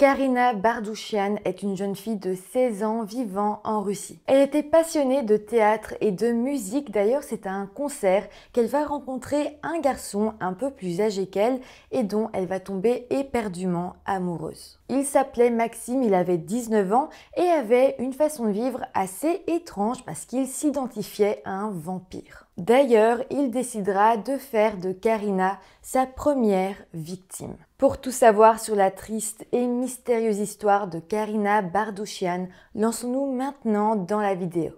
Karina Bardouchian est une jeune fille de 16 ans vivant en Russie. Elle était passionnée de théâtre et de musique. D'ailleurs, c'est à un concert qu'elle va rencontrer un garçon un peu plus âgé qu'elle et dont elle va tomber éperdument amoureuse. Il s'appelait Maxime, il avait 19 ans et avait une façon de vivre assez étrange parce qu'il s'identifiait à un vampire. D'ailleurs, il décidera de faire de Karina sa première victime. Pour tout savoir sur la triste et mystérieuse histoire de Karina Bardouchian, lançons-nous maintenant dans la vidéo.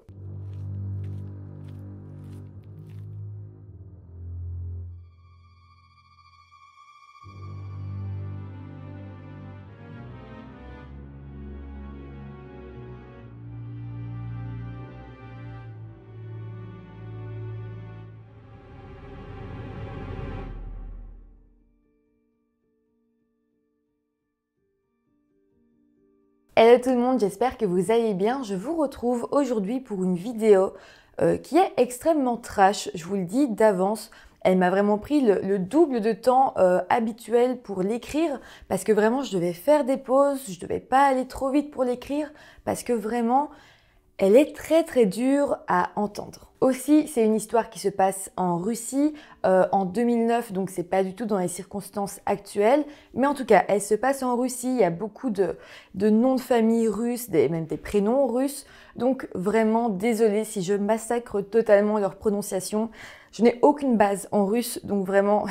Hello tout le monde, j'espère que vous allez bien. Je vous retrouve aujourd'hui pour une vidéo qui est extrêmement trash, je vous le dis d'avance. Elle m'a vraiment pris le double de temps habituel pour l'écrire parce que vraiment je devais faire des pauses, je devais pas aller trop vite pour l'écrire parce que vraiment elle est très dure à entendre. Aussi, c'est une histoire qui se passe en Russie en 2009, donc c'est pas du tout dans les circonstances actuelles. Mais en tout cas, elle se passe en Russie, il y a beaucoup de noms de famille russes, même des prénoms russes. Donc vraiment, désolée si je massacre totalement leur prononciation. Je n'ai aucune base en russe, donc vraiment...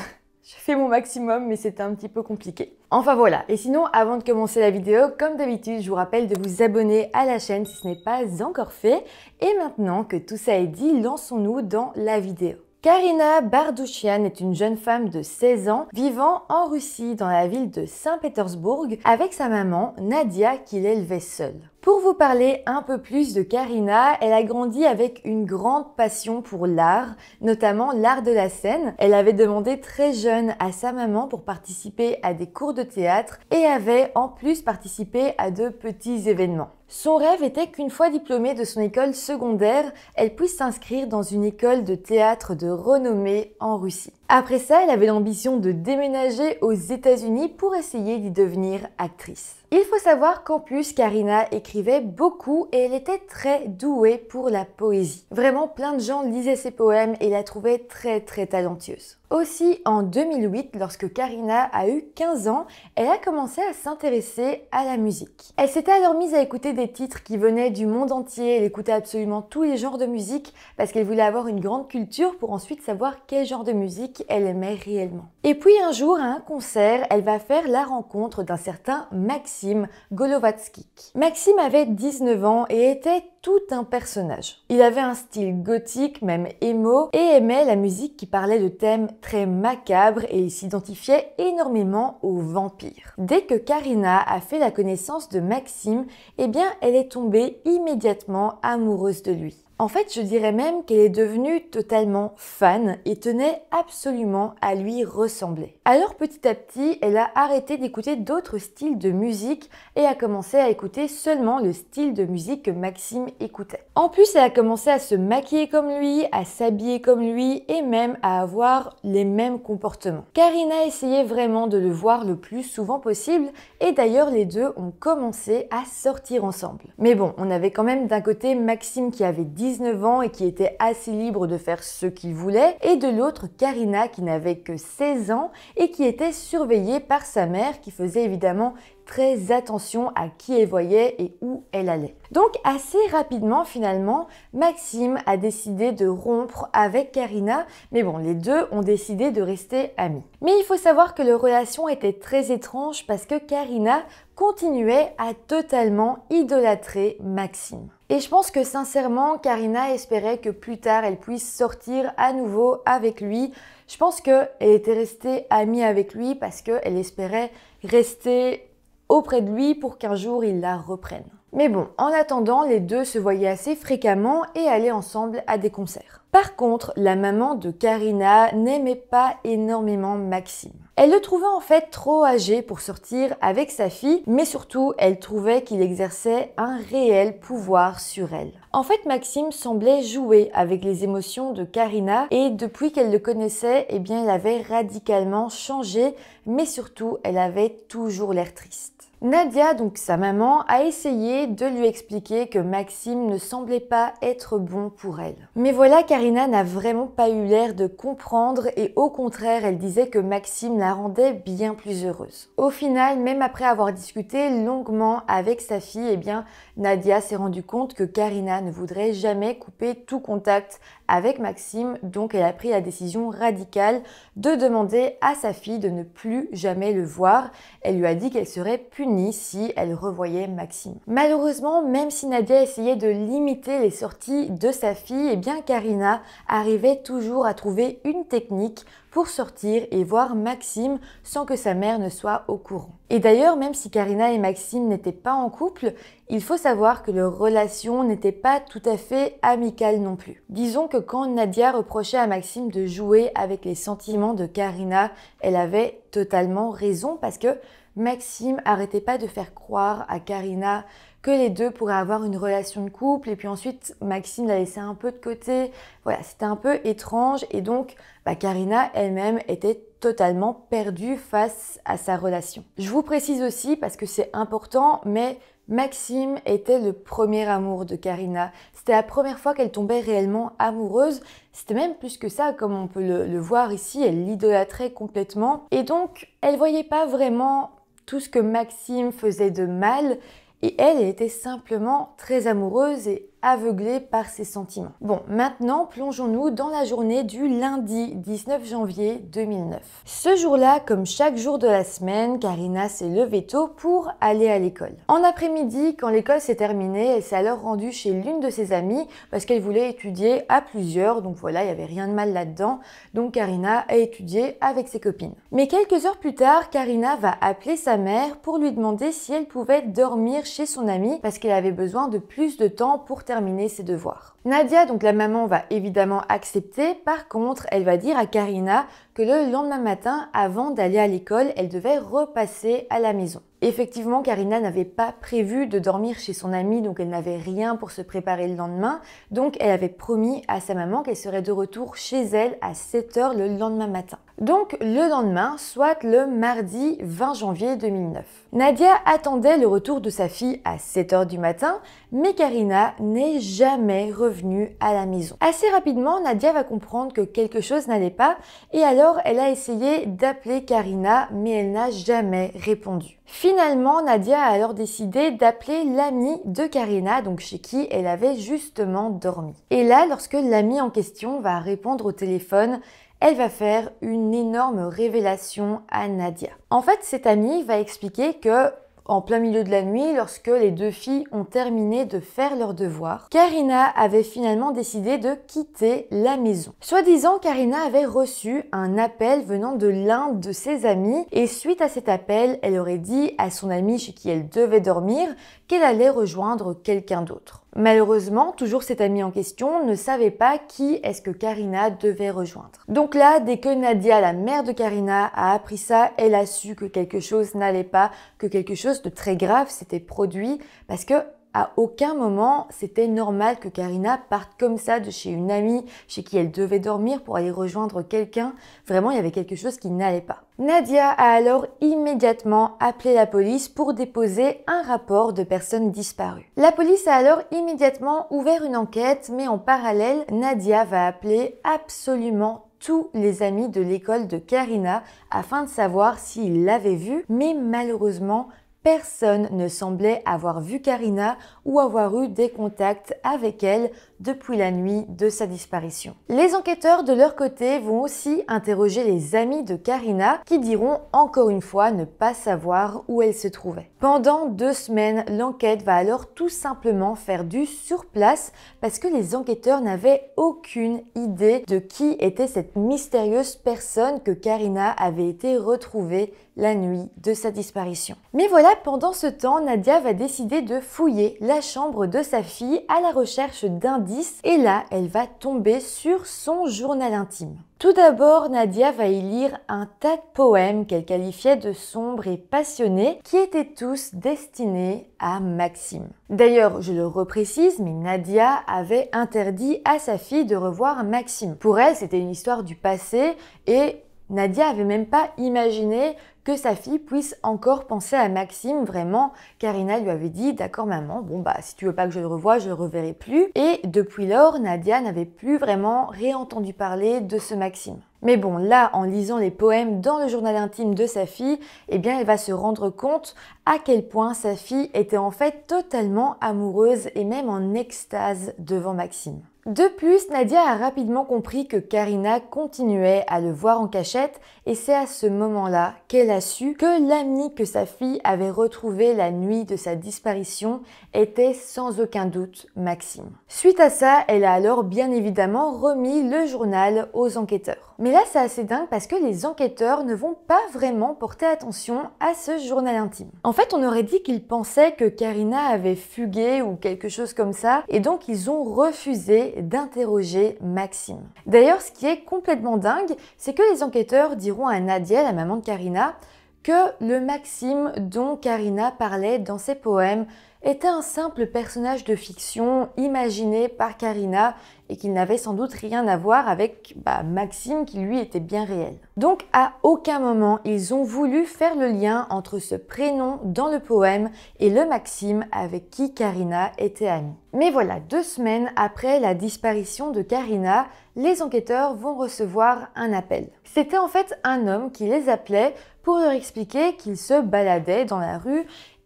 J'ai fait mon maximum, mais c'était un petit peu compliqué. Enfin voilà, et sinon, avant de commencer la vidéo, comme d'habitude, je vous rappelle de vous abonner à la chaîne si ce n'est pas encore fait. Et maintenant que tout ça est dit, lançons-nous dans la vidéo. Karina Bardouchian est une jeune femme de 16 ans vivant en Russie dans la ville de Saint-Pétersbourg avec sa maman Nadia qui l'élevait seule. Pour vous parler un peu plus de Karina, elle a grandi avec une grande passion pour l'art, notamment l'art de la scène. Elle avait demandé très jeune à sa maman pour participer à des cours de théâtre et avait en plus participé à de petits événements. Son rêve était qu'une fois diplômée de son école secondaire, elle puisse s'inscrire dans une école de théâtre de renommée en Russie. Après ça, elle avait l'ambition de déménager aux États-Unis pour essayer d'y devenir actrice. Il faut savoir qu'en plus, Karina écrivait beaucoup et elle était très douée pour la poésie. Vraiment, plein de gens lisaient ses poèmes et la trouvaient très talentueuse. Aussi, en 2008, lorsque Karina a eu 15 ans, elle a commencé à s'intéresser à la musique. Elle s'était alors mise à écouter des titres qui venaient du monde entier. Elle écoutait absolument tous les genres de musique parce qu'elle voulait avoir une grande culture pour ensuite savoir quel genre de musique elle aimait réellement. Et puis un jour, à un concert, elle va faire la rencontre d'un certain Maxime Golovatskik. Maxime avait 19 ans et était tout un personnage. Il avait un style gothique, même émo, et aimait la musique qui parlait de thèmes très macabres et il s'identifiait énormément aux vampires. Dès que Karina a fait la connaissance de Maxime, eh bien elle est tombée immédiatement amoureuse de lui. En fait, je dirais même qu'elle est devenue totalement fan et tenait absolument à lui ressembler. Alors petit à petit, elle a arrêté d'écouter d'autres styles de musique et a commencé à écouter seulement le style de musique que Maxime écoutait. En plus, elle a commencé à se maquiller comme lui, à s'habiller comme lui et même à avoir les mêmes comportements. Karina essayait vraiment de le voir le plus souvent possible et d'ailleurs les deux ont commencé à sortir ensemble. Mais bon, on avait quand même d'un côté Maxime qui avait 19 ans et qui était assez libre de faire ce qu'il voulait, et de l'autre Karina qui n'avait que 16 ans et qui était surveillée par sa mère qui faisait évidemment très attention à qui elle voyait et où elle allait. Donc assez rapidement finalement, Maxime a décidé de rompre avec Karina, mais bon, les deux ont décidé de rester amis. Mais il faut savoir que leur relation était très étrange parce que Karina continuait à totalement idolâtrer Maxime. Et je pense que sincèrement, Karina espérait que plus tard, elle puisse sortir à nouveau avec lui. Je pense qu'elle était restée amie avec lui parce qu'elle espérait rester auprès de lui pour qu'un jour il la reprenne. Mais bon, en attendant, les deux se voyaient assez fréquemment et allaient ensemble à des concerts. Par contre, la maman de Karina n'aimait pas énormément Maxime. Elle le trouvait en fait trop âgé pour sortir avec sa fille, mais surtout, elle trouvait qu'il exerçait un réel pouvoir sur elle. En fait, Maxime semblait jouer avec les émotions de Karina et depuis qu'elle le connaissait, eh bien, elle avait radicalement changé, mais surtout, elle avait toujours l'air triste. Nadia, donc sa maman, a essayé de lui expliquer que Maxime ne semblait pas être bon pour elle. Mais voilà, Karina n'a vraiment pas eu l'air de comprendre et au contraire, elle disait que Maxime la rendait bien plus heureuse. Au final, même après avoir discuté longuement avec sa fille, eh bien, Nadia s'est rendue compte que Karina ne voudrait jamais couper tout contact avec Maxime, donc elle a pris la décision radicale de demander à sa fille de ne plus jamais le voir. Elle lui a dit qu'elle serait punie si elle revoyait Maxime. Malheureusement, même si Nadia essayait de limiter les sorties de sa fille, eh bien Karina arrivait toujours à trouver une technique pour sortir et voir Maxime sans que sa mère ne soit au courant. Et d'ailleurs, même si Karina et Maxime n'étaient pas en couple, il faut savoir que leur relation n'était pas tout à fait amicale non plus. Disons que quand Nadia reprochait à Maxime de jouer avec les sentiments de Karina, elle avait totalement raison parce que Maxime arrêtait pas de faire croire à Karina que les deux pourraient avoir une relation de couple et puis ensuite Maxime la laissait un peu de côté. Voilà, c'était un peu étrange et donc Karina elle-même était totalement perdue face à sa relation. Je vous précise aussi parce que c'est important, mais Maxime était le premier amour de Karina. C'était la première fois qu'elle tombait réellement amoureuse. C'était même plus que ça, comme on peut le voir ici, elle l'idolâtrait complètement. Et donc, elle voyait pas vraiment tout ce que Maxime faisait de mal. Et elle était simplement très amoureuse et aveuglée par ses sentiments. Bon, maintenant, plongeons-nous dans la journée du lundi 19 janvier 2009. Ce jour-là, comme chaque jour de la semaine, Karina s'est levée tôt pour aller à l'école. En après-midi, quand l'école s'est terminée, elle s'est alors rendue chez l'une de ses amies parce qu'elle voulait étudier à plusieurs, donc voilà, il n'y avait rien de mal là-dedans. Donc Karina a étudié avec ses copines. Mais quelques heures plus tard, Karina va appeler sa mère pour lui demander si elle pouvait dormir chez son amie parce qu'elle avait besoin de plus de temps pour terminer ses devoirs. Nadia, donc la maman, va évidemment accepter. Par contre, elle va dire à Karina que le lendemain matin, avant d'aller à l'école, elle devait repasser à la maison. Effectivement, Karina n'avait pas prévu de dormir chez son amie, donc elle n'avait rien pour se préparer le lendemain. Donc elle avait promis à sa maman qu'elle serait de retour chez elle à 7 h le lendemain matin. Donc le lendemain, soit le mardi 20 janvier 2009. Nadia attendait le retour de sa fille à 7 h du matin, mais Karina n'est jamais revenue à la maison. Assez rapidement, Nadia va comprendre que quelque chose n'allait pas et alors elle a essayé d'appeler Karina, mais elle n'a jamais répondu. Finalement, Nadia a alors décidé d'appeler l'amie de Karina, donc chez qui elle avait justement dormi. Et là, lorsque l'amie en question va répondre au téléphone, elle va faire une énorme révélation à Nadia. En fait, cette amie va expliquer que en plein milieu de la nuit, lorsque les deux filles ont terminé de faire leurs devoirs, Karina avait finalement décidé de quitter la maison. Soi-disant, Karina avait reçu un appel venant de l'un de ses amis et suite à cet appel, elle aurait dit à son amie chez qui elle devait dormir qu'elle allait rejoindre quelqu'un d'autre. Malheureusement, toujours cet ami en question ne savait pas qui est-ce que Karina devait rejoindre. Donc là, dès que Nadia, la mère de Karina, a appris ça, elle a su que quelque chose n'allait pas, que quelque chose de très grave s'était produit parce que à aucun moment, c'était normal que Karina parte comme ça de chez une amie chez qui elle devait dormir pour aller rejoindre quelqu'un. Vraiment, il y avait quelque chose qui n'allait pas. Nadia a alors immédiatement appelé la police pour déposer un rapport de personnes disparues. La police a alors immédiatement ouvert une enquête, mais en parallèle, Nadia va appeler absolument tous les amis de l'école de Karina afin de savoir s'ils l'avaient vue, mais malheureusement, personne ne semblait avoir vu Karina ou avoir eu des contacts avec elle depuis la nuit de sa disparition. Les enquêteurs de leur côté vont aussi interroger les amis de Karina qui diront encore une fois ne pas savoir où elle se trouvait. Pendant 2 semaines, l'enquête va alors tout simplement faire du sur place parce que les enquêteurs n'avaient aucune idée de qui était cette mystérieuse personne que Karina avait été retrouvée la nuit de sa disparition. Mais voilà, pendant ce temps, Nadia va décider de fouiller la chambre de sa fille à la recherche d'indices et là, elle va tomber sur son journal intime. Tout d'abord, Nadia va y lire un tas de poèmes qu'elle qualifiait de sombres et passionnés qui étaient tous destinés à Maxime. D'ailleurs, je le reprécise, mais Nadia avait interdit à sa fille de revoir Maxime. Pour elle, c'était une histoire du passé et Nadia avait même pas imaginé que sa fille puisse encore penser à Maxime. Vraiment, Karina lui avait dit « D'accord maman, bon bah si tu veux pas que je le revoie, je le reverrai plus ». Et depuis lors, Nadia n'avait plus vraiment réentendu parler de ce Maxime. Mais bon, là, en lisant les poèmes dans le journal intime de sa fille, eh bien, elle va se rendre compte à quel point sa fille était en fait totalement amoureuse et même en extase devant Maxime. De plus, Nadia a rapidement compris que Karina continuait à le voir en cachette et c'est à ce moment-là qu'elle a su que l'ami que sa fille avait retrouvé la nuit de sa disparition était sans aucun doute Maxime. Suite à ça, elle a alors bien évidemment remis le journal aux enquêteurs. Mais là, c'est assez dingue parce que les enquêteurs ne vont pas vraiment porter attention à ce journal intime. En fait, on aurait dit qu'ils pensaient que Karina avait fugué ou quelque chose comme ça et donc ils ont refusé d'interroger Maxime. D'ailleurs, ce qui est complètement dingue, c'est que les enquêteurs diront à Nadia, la maman de Karina, que le Maxime dont Karina parlait dans ses poèmes était un simple personnage de fiction imaginé par Karina et qu'il n'avait sans doute rien à voir avec Maxime qui lui était bien réel. Donc à aucun moment ils ont voulu faire le lien entre ce prénom dans le poème et le Maxime avec qui Karina était amie. Mais voilà, 2 semaines après la disparition de Karina, les enquêteurs vont recevoir un appel. C'était en fait un homme qui les appelait pour leur expliquer qu'il se baladait dans la rue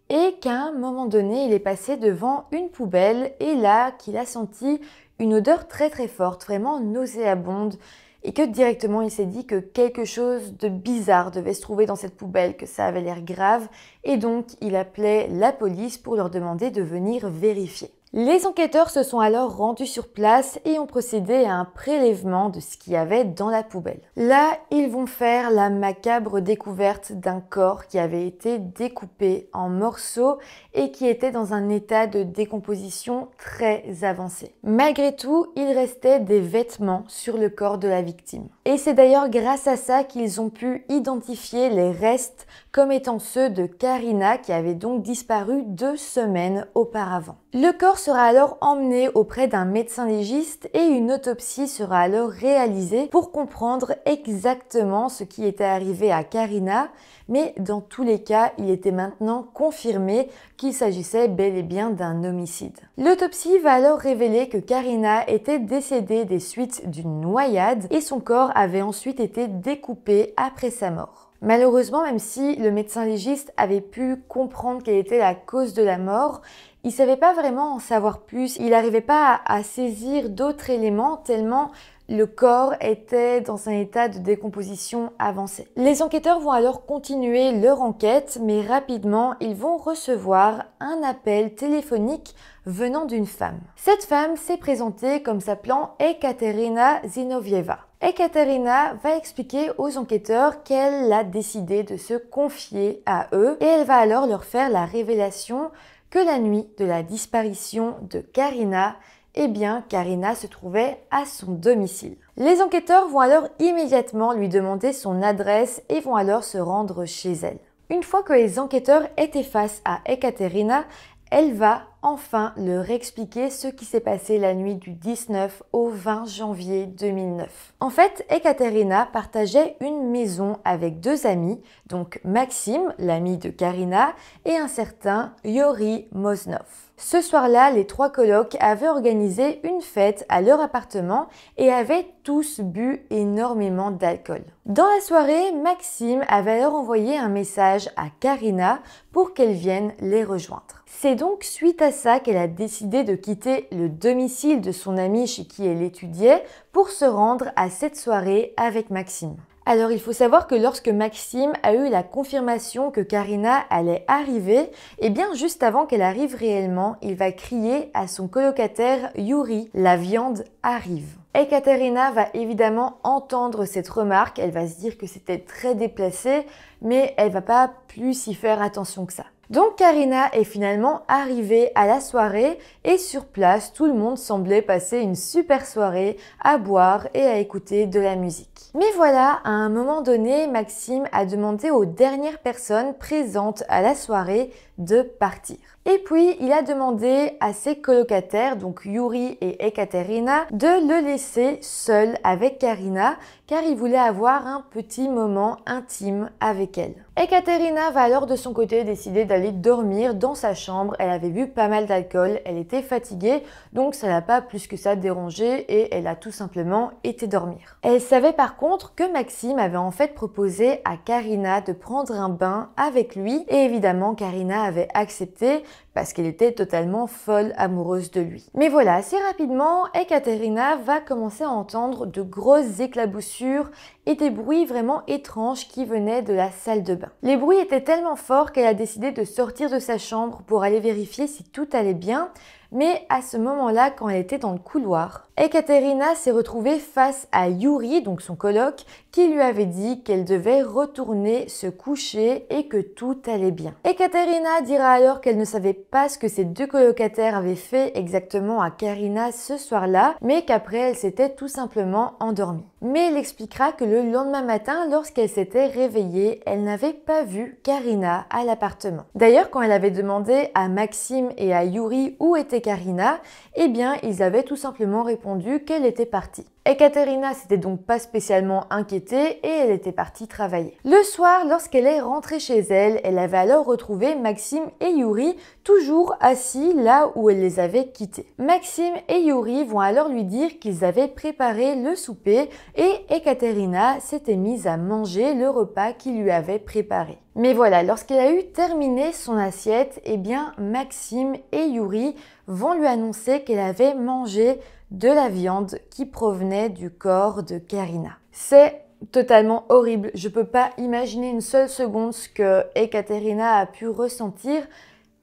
et qu'à un moment donné, il est passé devant une poubelle et là, qu'il a senti une odeur très très forte, vraiment nauséabonde et que directement il s'est dit que quelque chose de bizarre devait se trouver dans cette poubelle, que ça avait l'air grave et donc il appelait la police pour leur demander de venir vérifier. Les enquêteurs se sont alors rendus sur place et ont procédé à un prélèvement de ce qu'il y avait dans la poubelle. Là, ils vont faire la macabre découverte d'un corps qui avait été découpé en morceaux et qui était dans un état de décomposition très avancé. Malgré tout, il restait des vêtements sur le corps de la victime. Et c'est d'ailleurs grâce à ça qu'ils ont pu identifier les restes comme étant ceux de Karina qui avait donc disparu 2 semaines auparavant. Le corps sera alors emmené auprès d'un médecin légiste et une autopsie sera alors réalisée pour comprendre exactement ce qui était arrivé à Karina, mais dans tous les cas, il était maintenant confirmé qu'il s'agissait bel et bien d'un homicide. L'autopsie va alors révéler que Karina était décédée des suites d'une noyade et son corps avait ensuite été découpé après sa mort. Malheureusement, même si le médecin légiste avait pu comprendre quelle était la cause de la mort, il ne savait pas vraiment en savoir plus, il n'arrivait pas à saisir d'autres éléments tellement le corps était dans un état de décomposition avancé. Les enquêteurs vont alors continuer leur enquête, mais rapidement, ils vont recevoir un appel téléphonique venant d'une femme. Cette femme s'est présentée comme s'appelant Ekaterina Zinovieva. Ekaterina va expliquer aux enquêteurs qu'elle a décidé de se confier à eux et elle va alors leur faire la révélation que la nuit de la disparition de Karina, eh bien, Karina se trouvait à son domicile. Les enquêteurs vont alors immédiatement lui demander son adresse et vont alors se rendre chez elle. Une fois que les enquêteurs étaient face à Ekaterina, elle va enfin leur expliquer ce qui s'est passé la nuit du 19 au 20 janvier 2009. En fait, Ekaterina partageait une maison avec 2 amis, donc Maxime, l'ami de Karina, et un certain Yori Moznov. Ce soir-là, les 3 colocs avaient organisé une fête à leur appartement et avaient tous bu énormément d'alcool. Dans la soirée, Maxime avait alors envoyé un message à Karina pour qu'elle vienne les rejoindre. C'est donc suite à ça qu'elle a décidé de quitter le domicile de son amie chez qui elle étudiait pour se rendre à cette soirée avec Maxime. Alors il faut savoir que lorsque Maxime a eu la confirmation que Karina allait arriver, eh bien juste avant qu'elle arrive réellement, il va crier à son colocataire Yuri, la viande arrive. Ekaterina va évidemment entendre cette remarque, elle va se dire que c'était très déplacé, mais elle va pas plus y faire attention que ça. Donc Karina est finalement arrivée à la soirée et sur place, tout le monde semblait passer une super soirée à boire et à écouter de la musique. Mais voilà, à un moment donné, Maxime a demandé aux dernières personnes présentes à la soirée de partir. Et puis, il a demandé à ses colocataires, donc Yuri et Ekaterina, de le laisser seul avec Karina, car il voulait avoir un petit moment intime avec elle. Ekaterina va alors de son côté décider d'aller dormir dans sa chambre. Elle avait bu pas mal d'alcool, elle était fatiguée, donc ça l'a pas plus que ça dérangée et elle a tout simplement été dormir. Elle savait par contre que Maxime avait en fait proposé à Karina de prendre un bain avec lui et évidemment Karina avait accepté parce qu'elle était totalement folle amoureuse de lui. Mais voilà, assez rapidement, Ekaterina va commencer à entendre de grosses éclaboussures et des bruits vraiment étranges qui venaient de la salle de bain. Les bruits étaient tellement forts qu'elle a décidé de sortir de sa chambre pour aller vérifier si tout allait bien. Mais à ce moment-là, quand elle était dans le couloir, Ekaterina s'est retrouvée face à Yuri, donc son coloc, qui lui avait dit qu'elle devait retourner se coucher et que tout allait bien. Ekaterina dira alors qu'elle ne savait pas ce que ses deux colocataires avaient fait exactement à Karina ce soir-là, mais qu'après elle s'était tout simplement endormie. Mais elle expliquera que le lendemain matin, lorsqu'elle s'était réveillée, elle n'avait pas vu Karina à l'appartement. D'ailleurs, quand elle avait demandé à Maxime et à Yuri où était Karina, eh bien, ils avaient tout simplement répondu qu'elle était partie. Ekaterina s'était donc pas spécialement inquiétée et elle était partie travailler. Le soir, lorsqu'elle est rentrée chez elle, elle avait alors retrouvé Maxime et Yuri toujours assis là où elle les avait quittés. Maxime et Yuri vont alors lui dire qu'ils avaient préparé le souper et Ekaterina s'était mise à manger le repas qu'ils lui avaient préparé. Mais voilà, lorsqu'elle a eu terminé son assiette, eh bien Maxime et Yuri vont lui annoncer qu'elle avait mangé de la viande qui provenait du corps de Karina. C'est totalement horrible. Je peux pas imaginer une seule seconde ce que Ekaterina a pu ressentir.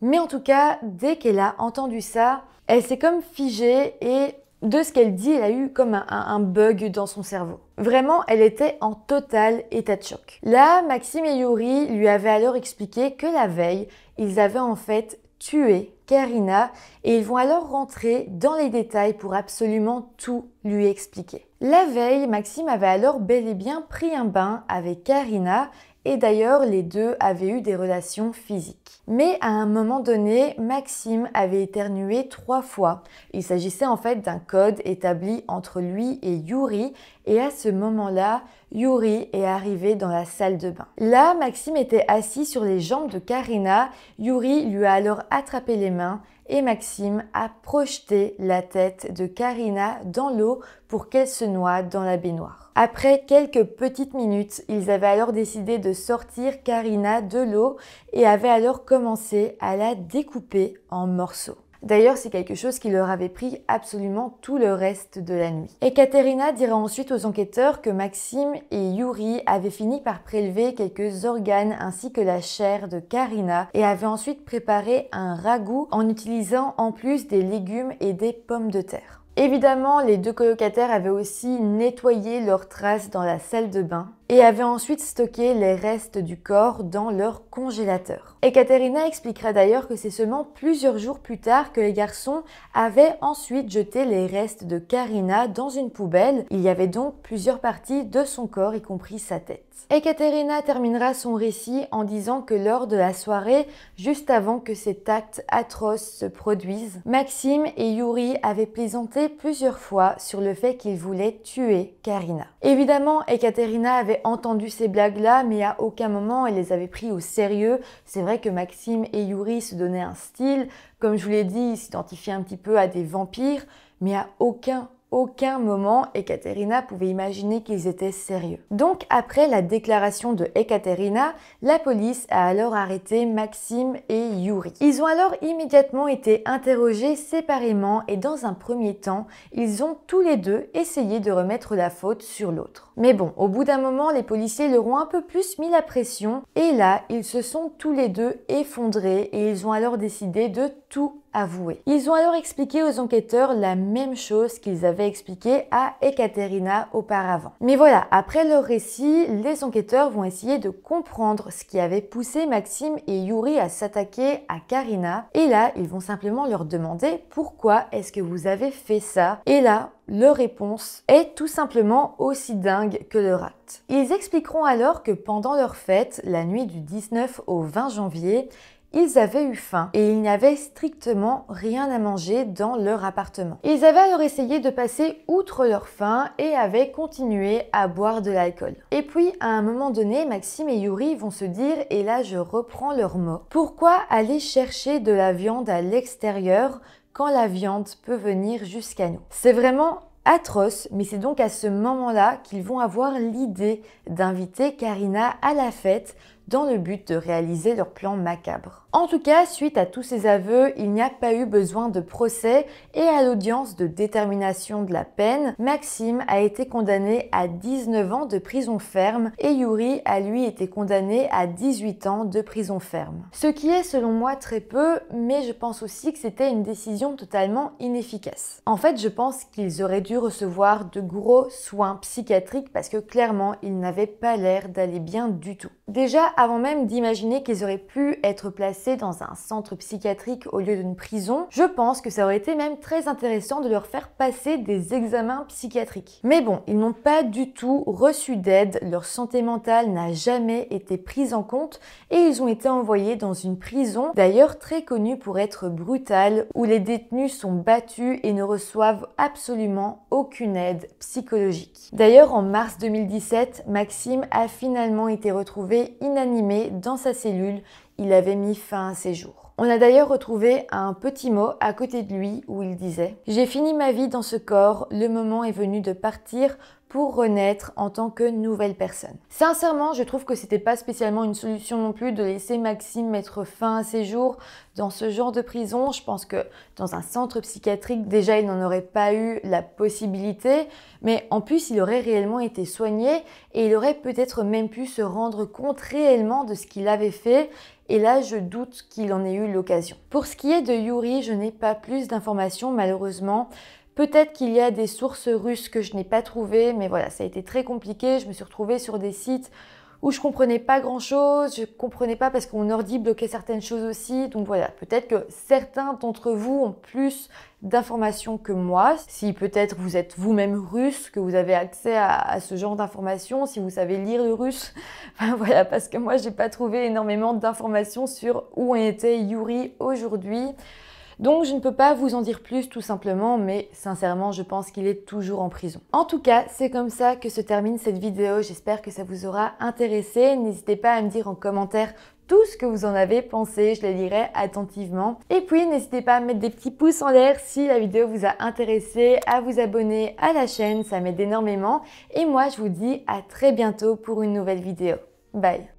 Mais en tout cas, dès qu'elle a entendu ça, elle s'est comme figée et de ce qu'elle dit, elle a eu comme un bug dans son cerveau. Vraiment, elle était en total état de choc. Là, Maxime et Yuri lui avaient alors expliqué que la veille, ils avaient en fait tué Karina et ils vont alors rentrer dans les détails pour absolument tout lui expliquer. La veille, Maxime avait alors bel et bien pris un bain avec Karina et d'ailleurs les deux avaient eu des relations physiques. Mais à un moment donné, Maxime avait éternué 3 fois. Il s'agissait en fait d'un code établi entre lui et Yuri et à ce moment-là, Yuri est arrivé dans la salle de bain. Là, Maxime était assis sur les jambes de Karina. Yuri lui a alors attrapé les mains et Maxime a projeté la tête de Karina dans l'eau pour qu'elle se noie dans la baignoire. Après quelques petites minutes, ils avaient alors décidé de sortir Karina de l'eau et avaient alors commencé à la découper en morceaux. D'ailleurs, c'est quelque chose qui leur avait pris absolument tout le reste de la nuit. Ekaterina dira ensuite aux enquêteurs que Maxime et Yuri avaient fini par prélever quelques organes ainsi que la chair de Karina et avaient ensuite préparé un ragoût en utilisant en plus des légumes et des pommes de terre. Évidemment, les deux colocataires avaient aussi nettoyé leurs traces dans la salle de bain et avaient ensuite stocké les restes du corps dans leur congélateur. Ekaterina expliquera d'ailleurs que c'est seulement plusieurs jours plus tard que les garçons avaient ensuite jeté les restes de Karina dans une poubelle. Il y avait donc plusieurs parties de son corps, y compris sa tête. Ekaterina terminera son récit en disant que lors de la soirée, juste avant que cet acte atroce se produise, Maxime et Yuri avaient plaisanté plusieurs fois sur le fait qu'ils voulaient tuer Karina. Évidemment, Ekaterina avait entendu ces blagues-là, mais à aucun moment elle les avait pris au sérieux. C'est vrai que Maxime et Yuri se donnaient un style. Comme je vous l'ai dit, ils s'identifiaient un petit peu à des vampires, mais à aucun moment Ekaterina pouvait imaginer qu'ils étaient sérieux. Donc après la déclaration de Ekaterina, la police a alors arrêté Maxime et Yuri. Ils ont alors immédiatement été interrogés séparément et dans un premier temps, ils ont tous les deux essayé de remettre la faute sur l'autre. Mais bon, au bout d'un moment, les policiers leur ont un peu plus mis la pression et là, ils se sont tous les deux effondrés et ils ont alors décidé de tout avouer. Ils ont alors expliqué aux enquêteurs la même chose qu'ils avaient expliqué à Ekaterina auparavant. Mais voilà, après leur récit, les enquêteurs vont essayer de comprendre ce qui avait poussé Maxime et Yuri à s'attaquer à Karina. Et là, ils vont simplement leur demander pourquoi est-ce que vous avez fait ça. Et là, leur réponse est tout simplement aussi dingue que leur acte. Ils expliqueront alors que pendant leur fête, la nuit du 19 au 20 janvier, ils avaient eu faim et il n'y avait strictement rien à manger dans leur appartement. Ils avaient alors essayé de passer outre leur faim et avaient continué à boire de l'alcool. Et puis, à un moment donné, Maxime et Yuri vont se dire, et là je reprends leurs mots, pourquoi aller chercher de la viande à l'extérieur quand la viande peut venir jusqu'à nous? C'est vraiment atroce, mais c'est donc à ce moment-là qu'ils vont avoir l'idée d'inviter Karina à la fête dans le but de réaliser leur plan macabre. En tout cas, suite à tous ces aveux, il n'y a pas eu besoin de procès et à l'audience de détermination de la peine, Maxime a été condamné à 19 ans de prison ferme et Yuri a lui été condamné à 18 ans de prison ferme. Ce qui est selon moi très peu, mais je pense aussi que c'était une décision totalement inefficace. En fait, je pense qu'ils auraient dû recevoir de gros soins psychiatriques parce que clairement, ils n'avaient pas l'air d'aller bien du tout. Déjà, avant même d'imaginer qu'ils auraient pu être placés dans un centre psychiatrique au lieu d'une prison, je pense que ça aurait été même très intéressant de leur faire passer des examens psychiatriques. Mais bon, ils n'ont pas du tout reçu d'aide, leur santé mentale n'a jamais été prise en compte et ils ont été envoyés dans une prison, d'ailleurs très connue pour être brutale, où les détenus sont battus et ne reçoivent absolument aucune aide psychologique. D'ailleurs, en mars 2017, Maxime a finalement été retrouvé inanimé dans sa cellule. Il avait mis fin à ses jours. On a d'ailleurs retrouvé un petit mot à côté de lui où il disait « J'ai fini ma vie dans ce corps, le moment est venu de partir pour renaître en tant que nouvelle personne. » Sincèrement, je trouve que c'était pas spécialement une solution non plus de laisser Maxime mettre fin à ses jours dans ce genre de prison. Je pense que dans un centre psychiatrique, déjà, il n'en aurait pas eu la possibilité, mais en plus, il aurait réellement été soigné et il aurait peut-être même pu se rendre compte réellement de ce qu'il avait fait. Et là, je doute qu'il en ait eu l'occasion. Pour ce qui est de Yuri, je n'ai pas plus d'informations malheureusement. Peut-être qu'il y a des sources russes que je n'ai pas trouvées, mais voilà, ça a été très compliqué. Je me suis retrouvée sur des sites où je comprenais pas grand-chose, je comprenais pas parce que mon ordi bloquait certaines choses aussi. Donc voilà, peut-être que certains d'entre vous ont plus d'informations que moi. Si peut-être vous êtes vous-même russe, que vous avez accès à ce genre d'informations, si vous savez lire le russe, enfin, voilà, parce que moi j'ai pas trouvé énormément d'informations sur où était Yuri aujourd'hui. Donc je ne peux pas vous en dire plus tout simplement, mais sincèrement je pense qu'il est toujours en prison. En tout cas, c'est comme ça que se termine cette vidéo, j'espère que ça vous aura intéressé. N'hésitez pas à me dire en commentaire tout ce que vous en avez pensé, je les lirai attentivement. Et puis n'hésitez pas à mettre des petits pouces en l'air si la vidéo vous a intéressé, à vous abonner à la chaîne, ça m'aide énormément. Et moi je vous dis à très bientôt pour une nouvelle vidéo. Bye!